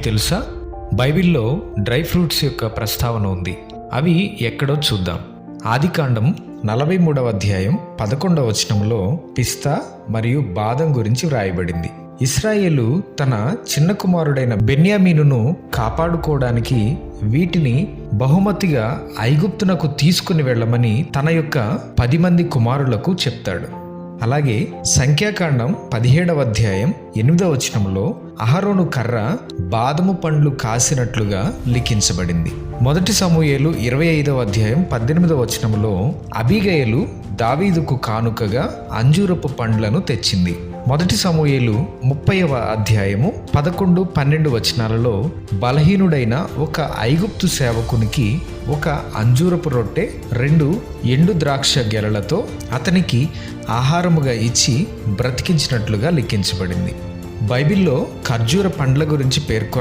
తెలుసా? బైబిల్లో dry fruits యొక్క ప్రస్తావన ఉంది. అవి ఎక్కడో చూద్దాం. ఆదికాండం 43వ అధ్యాయం 11వ వచనంలో పిస్తా మరియు బాదం గురించి వ్రాయబడింది. ఇశ్రాయేలు తన చిన్న కుమారుడైన బెన్యామీనును కాపాడుకోవడానికి వీటిని బహుమతిగా ఐగుప్తునకు తీసుకుని వెళ్ళమని తన యొక్క 10 మంది కుమారులకు చెప్తాడు. అలాగే సంఖ్యాకాండం 17వ అధ్యాయం 8వ వచనంలో అహరోను కర్ర బాదము పండ్లు కాసినట్లుగా లిఖించబడింది. 1 సమూయేలు 25వ అధ్యాయం 18వ వచనంలో అబీగయలు దావీదుకు కానుకగా అంజూరపు పండ్లను తెచ్చింది. 1 సమూయేలు 30వ అధ్యాయము 11, 12 వచనాలలో బలహీనుడైన ఒక ఐగుప్తు సేవకునికి ఒక అంజూరపు రొట్టె 2 ఎండు ద్రాక్ష గెలలతో అతనికి ఆహారముగా ఇచ్చి బ్రతికించినట్లుగా లిఖించబడింది. బైబిల్లో ఖర్జూర పండ్ల గురించి పేర్కొన్న